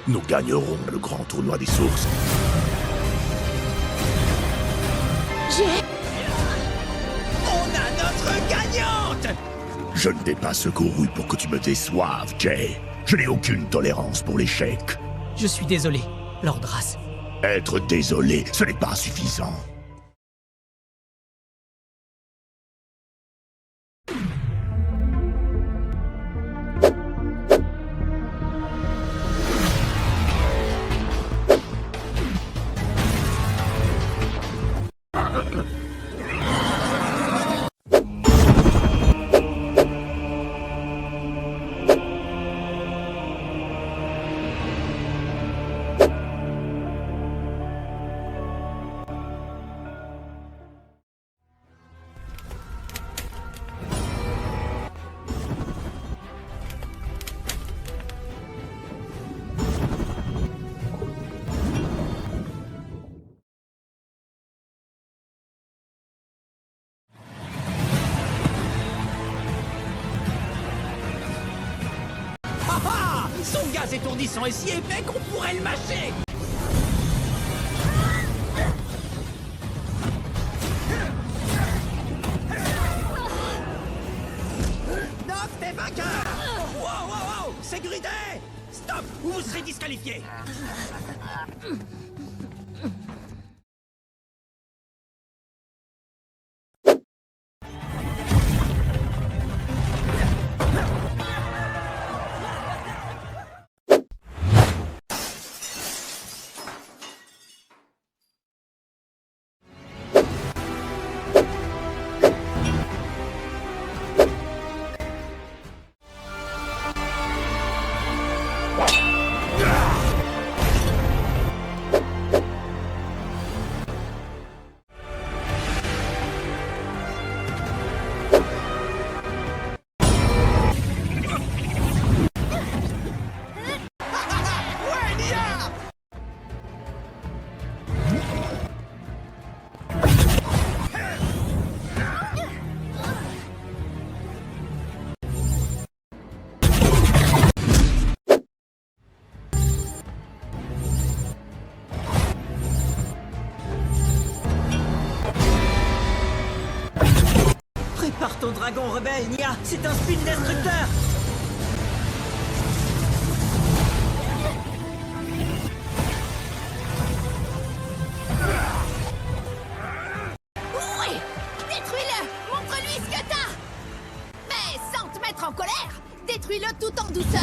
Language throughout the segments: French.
Nous gagnerons le grand tournoi des sources. On a notre gagnante! Je ne t'ai pas secouru pour que tu me déçoives, Jay. Je n'ai aucune tolérance pour l'échec. Je suis désolé, Lord Ras. Être désolé, ce n'est pas suffisant. Son gaz étourdissant est si épais qu'on pourrait le mâcher! Noct est vainqueur! Wow, wow, wow! Sécurité! Stop! Ou vous serez disqualifié! Prépare ton dragon rebelle, Nia! C'est un speed destructeur! Oui! Détruis-le! Montre-lui ce que t'as! Mais sans te mettre en colère! Détruis-le tout en douceur!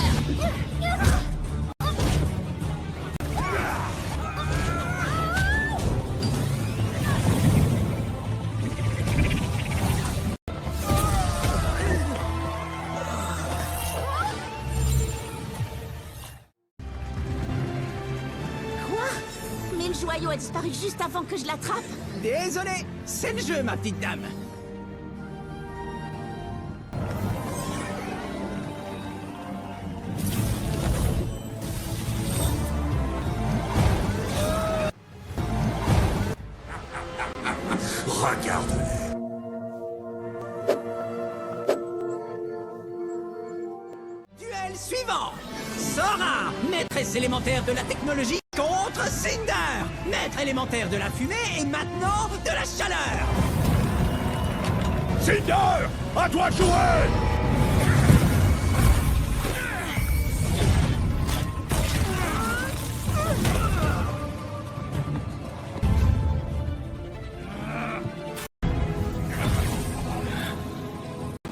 Mais le joyau a disparu juste avant que je l'attrape. Désolé! C'est le jeu, ma petite dame! Regarde-les. Duel suivant! Sora, maîtresse élémentaire de la technologie, contre Cinder, maître élémentaire de la fumée et maintenant de la chaleur! Cinder, à toi de jouer!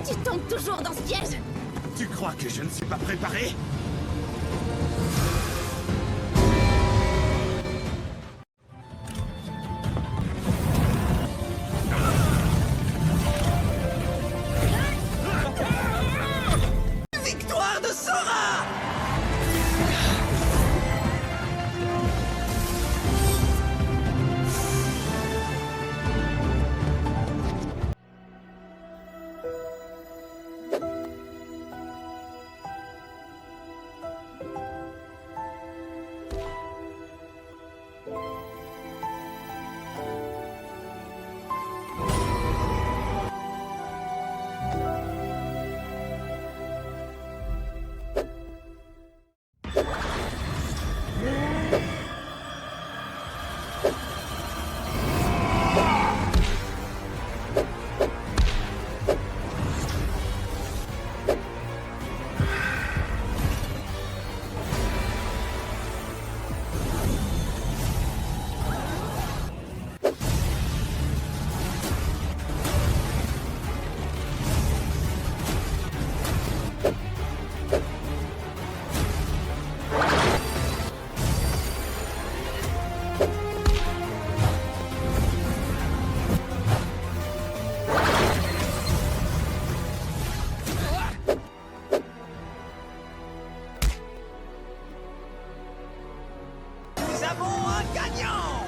Tu tombes toujours dans ce piège. Tu crois que je ne suis pas préparé? Victoire de Sora! avons un gagnant!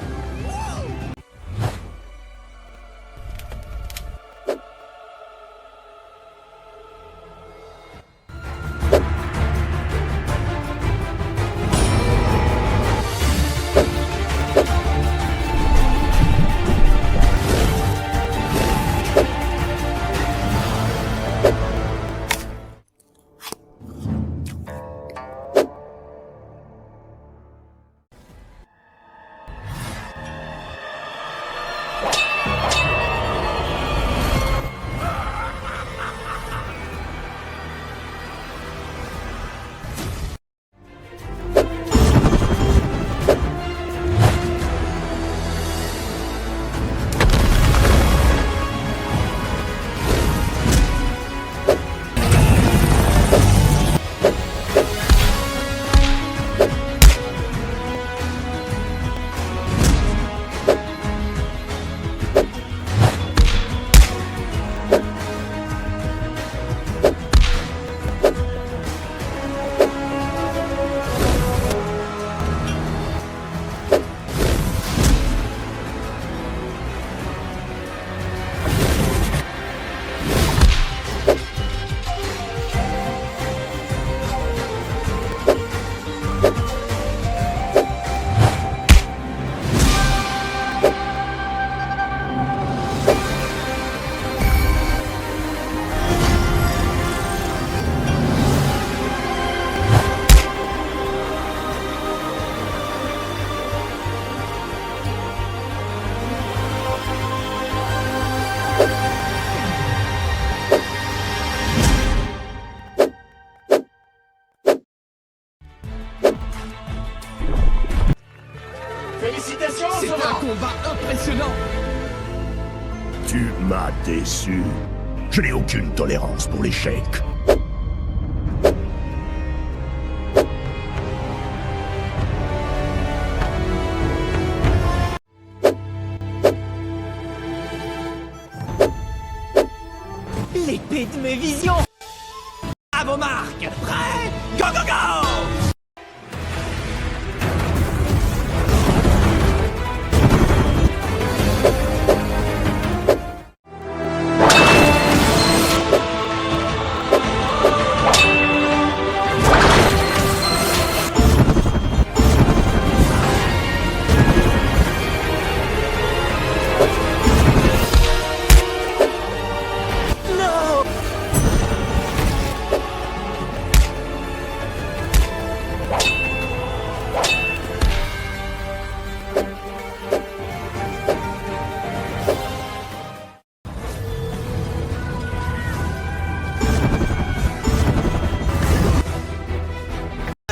Félicitations, C'est Sora! un combat impressionnant. Tu m'as déçu. Je n'ai aucune tolérance pour l'échec. L'épée de mes visions! À vos marques! Prêts? Go, go, go!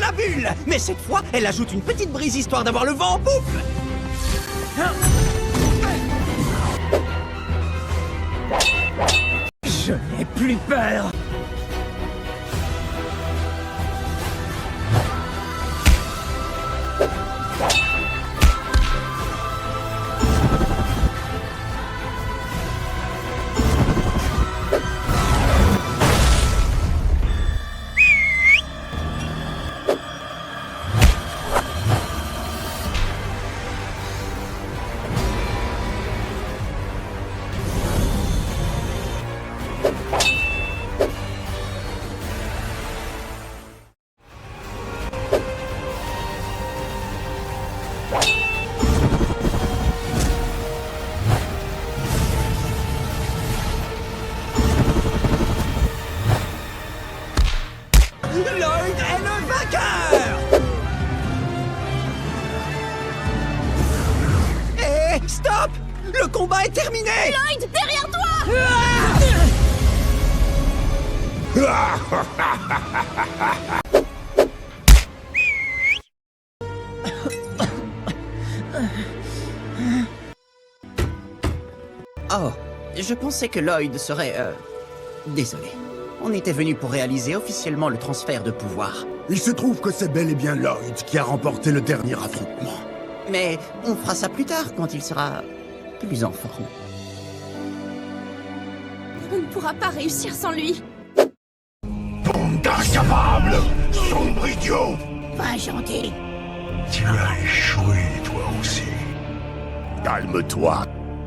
La bulle! Mais cette fois, elle ajoute une petite brise histoire d'avoir le vent en poupe! Je n'ai plus peur! Lloyd est le vainqueur! Hé, stop! Le combat est terminé! Lloyd, derrière toi! Oh, je pensais que Lloyd serait... Désolé. On était venu pour réaliser officiellement le transfert de pouvoir. Il se trouve que c'est bel et bien Lloyd qui a remporté le dernier affrontement. Mais on fera ça plus tard, quand il sera plus en forme. On ne pourra pas réussir sans lui. Bande d'incapables! Sombre idiot! Pas gentil. Tu as échoué, toi aussi. Calme-toi.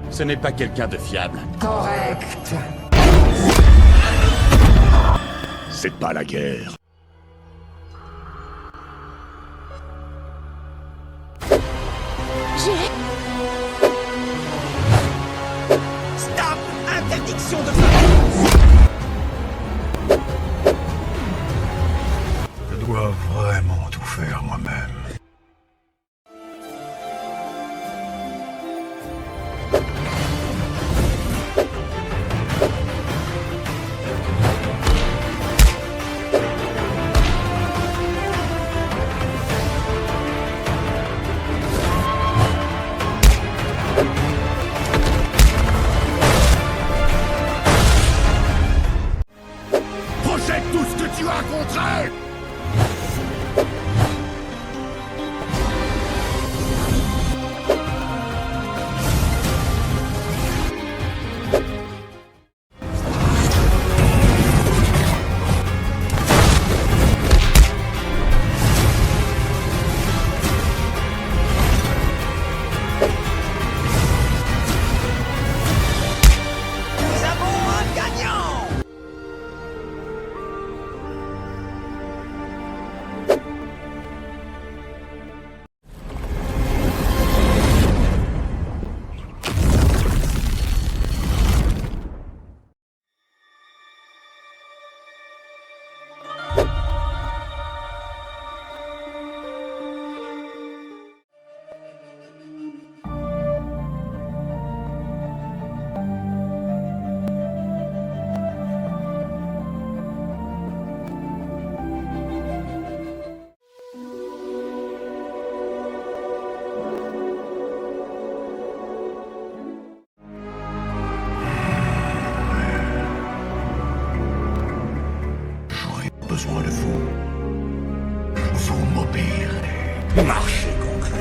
Ce n'est pas quelqu'un de fiable. Correct. C'est pas la guerre. J'ai... Stop! Interdiction de parler! Je dois vraiment tout faire moi-même. Projette tout ce que tu as contre elle! Nous avons un gagnant! J'aurai besoin de vous. Vous m'obéirez. Marché conclu.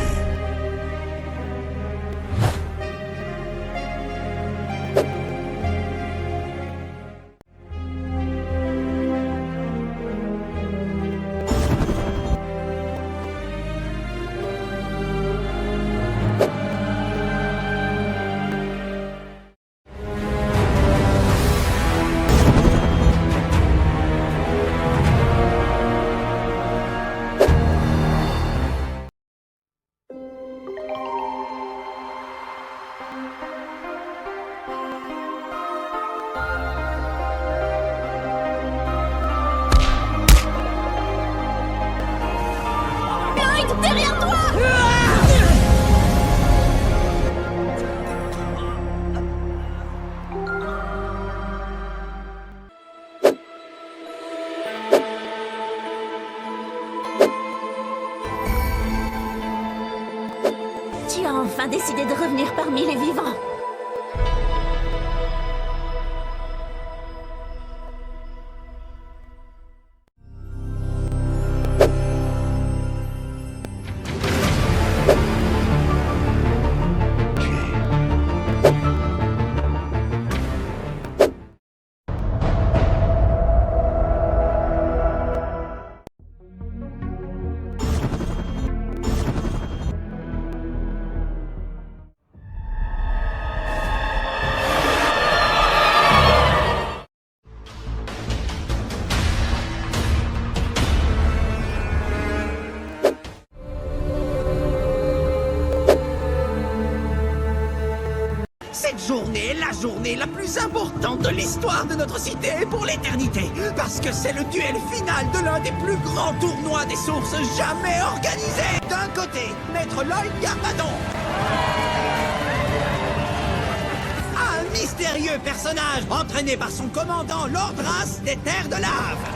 Lloyd, derrière toi! Tu as enfin décidé de revenir parmi les vivants. Cette journée est la journée la plus importante de l'histoire de notre cité pour l'éternité, parce que c'est le duel final de l'un des plus grands tournois des sources jamais organisés. D'un côté, Maître Lloyd Garmadon, un mystérieux personnage entraîné par son commandant Lord Ras des Terres de Lave.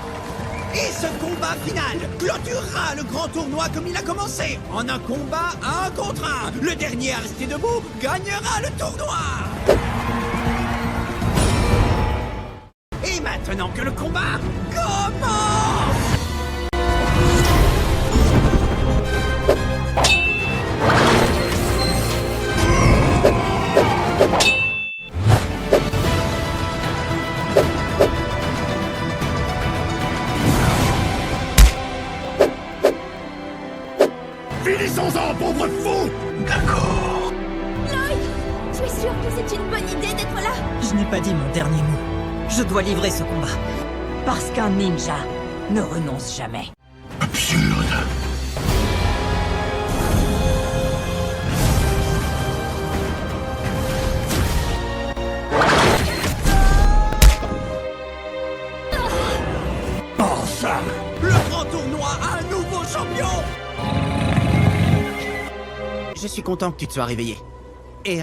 Et ce combat final clôturera le grand tournoi comme il a commencé, en un combat 1 contre 1. Le dernier à rester debout gagnera le tournoi. Et maintenant que le combat commence! Finissons-en, pauvre fou! D'accord. Lloyd, tu es sûr que c'est une bonne idée d'être là? Je n'ai pas dit mon dernier mot. Je dois livrer ce combat. Parce qu'un ninja ne renonce jamais. Absurde. Enfin! Le grand tournoi a un nouveau champion! Je suis content que tu te sois réveillé. Et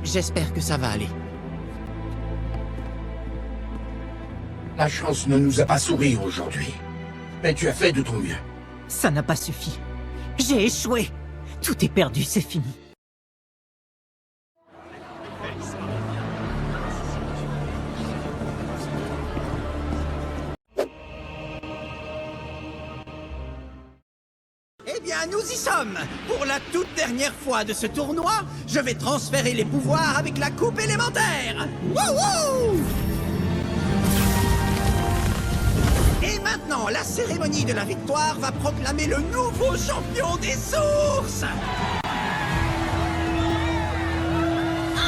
j'espère que ça va aller. La chance ne nous a pas souri aujourd'hui. Mais tu as fait de ton mieux. Ça n'a pas suffi. J'ai échoué. Tout est perdu, c'est fini. Eh bien, nous y sommes! Pour la toute dernière fois de ce tournoi, je vais transférer les pouvoirs avec la coupe élémentaire! Wouhou! Et maintenant, la cérémonie de la victoire va proclamer le nouveau champion des sources!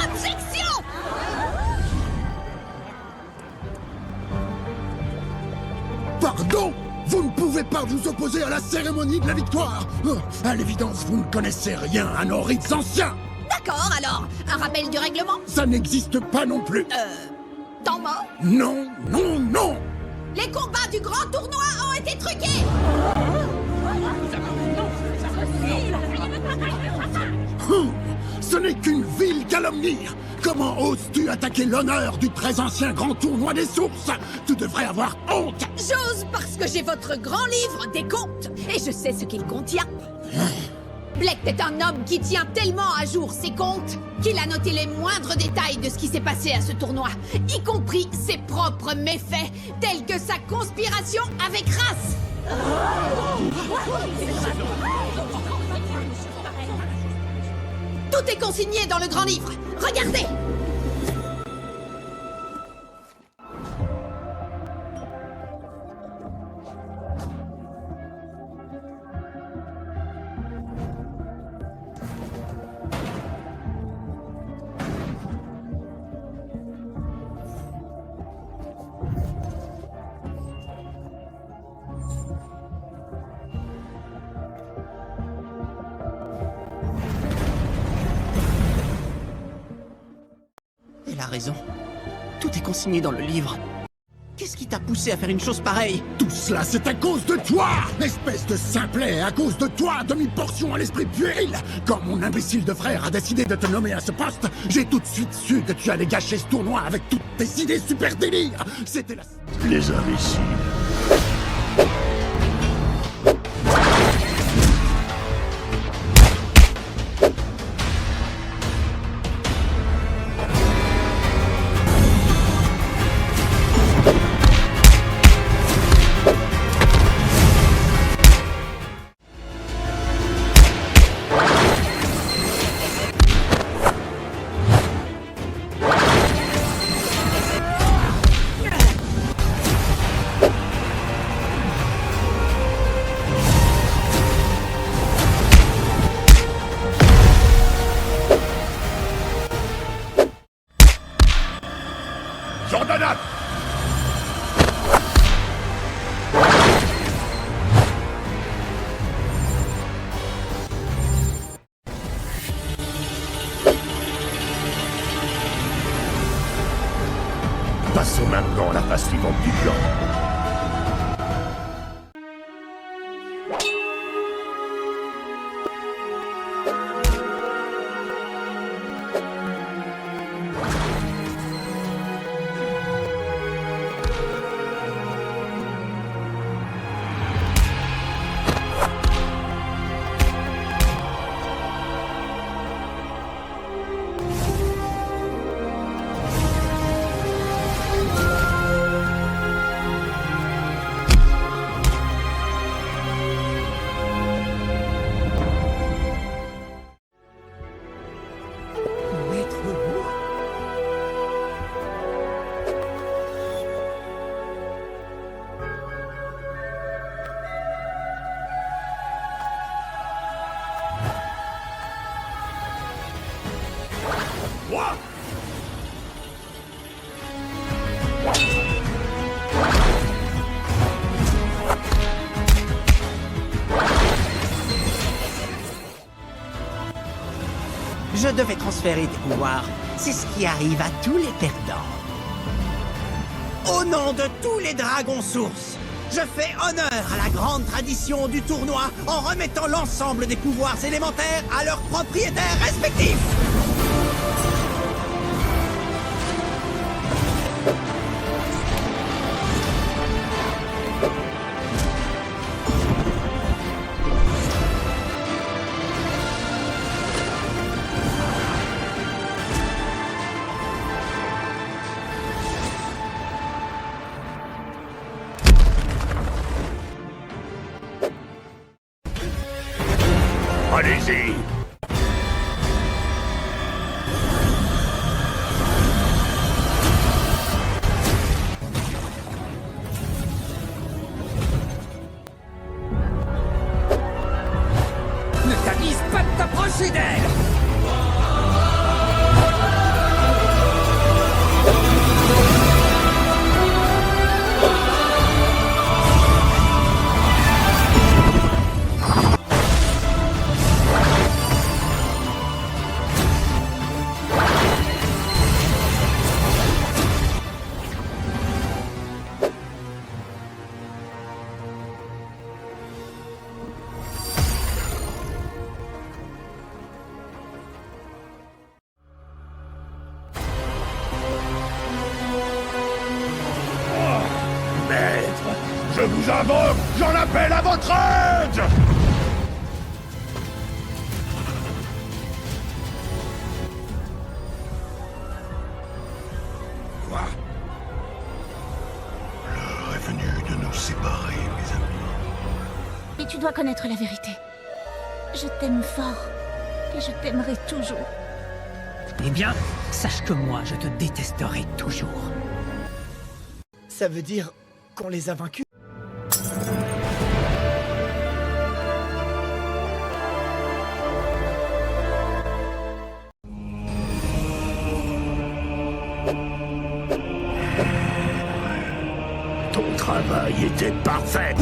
Objection! Pardon? Vous ne pouvez pas vous opposer à la cérémonie de la victoire! À l'évidence, vous ne connaissez rien à nos rites anciens! D'accord, alors, un rappel du règlement? Ça n'existe pas non plus! Temps mort? Non, non, non! Les combats du grand tournoi ont été truqués! Ce n'est qu'une vile calomnie! Comment oses-tu attaquer l'honneur du très ancien grand tournoi des sources? Tu devrais avoir honte! J'ose parce que j'ai votre grand livre des contes et je sais ce qu'il contient. Blecht est un homme qui tient tellement à jour ses comptes qu'il a noté les moindres détails de ce qui s'est passé à ce tournoi, y compris ses propres méfaits, tels que sa conspiration avec Race. Tout est consigné dans le grand livre. Regardez! Elle a raison. Tout est consigné dans le livre. Qu'est-ce qui t'a poussé à faire une chose pareille? Tout cela, c'est à cause de toi! Espèce de simplet, à cause de toi, demi-portion à l'esprit puéril! Quand mon imbécile de frère a décidé de te nommer à ce poste, j'ai tout de suite su que tu allais gâcher ce tournoi avec toutes tes idées super délires! C'était la... Les imbéciles. Jordanat! Passons maintenant à la phase suivante du plan. Je devais transférer tes pouvoirs. C'est ce qui arrive à tous les perdants. Au nom de tous les dragons sources, je fais honneur à la grande tradition du tournoi en remettant l'ensemble des pouvoirs élémentaires à leurs propriétaires respectifs. Allez-y! Ne t'avise pas de t'approcher d'elle! Maître, je vous invoque, j'en appelle à votre aide! Quoi? L'heure est venue de nous séparer, mes amis. Et tu dois connaître la vérité. Je t'aime fort. Et je t'aimerai toujours. Eh bien, sache que moi, je te détesterai toujours. Ça veut dire qu'on les a vaincus? Ton travail était parfait!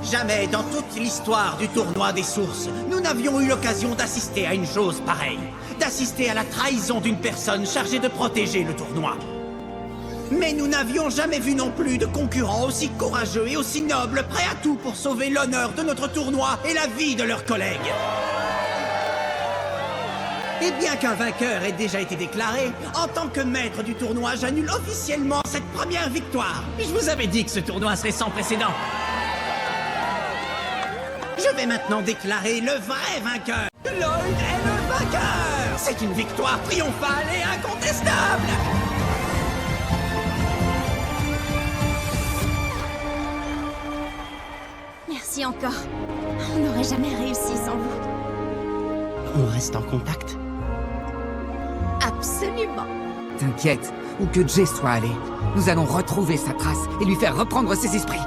Jamais dans toute l'histoire du tournoi des sources, nous n'avions eu l'occasion d'assister à une chose pareille. D'assister à la trahison d'une personne chargée de protéger le tournoi. Mais nous n'avions jamais vu non plus de concurrents aussi courageux et aussi nobles, prêts à tout pour sauver l'honneur de notre tournoi et la vie de leurs collègues. Et bien qu'un vainqueur ait déjà été déclaré, en tant que maître du tournoi, j'annule officiellement cette première victoire. Je vous avais dit que ce tournoi serait sans précédent. Je vais maintenant déclarer le vrai vainqueur. Lloyd est le vainqueur! C'est une victoire triomphale et incontestable! Merci encore. On n'aurait jamais réussi sans vous. On reste en contact? Absolument. T'inquiète, où que Jay soit allé, nous allons retrouver sa trace et lui faire reprendre ses esprits.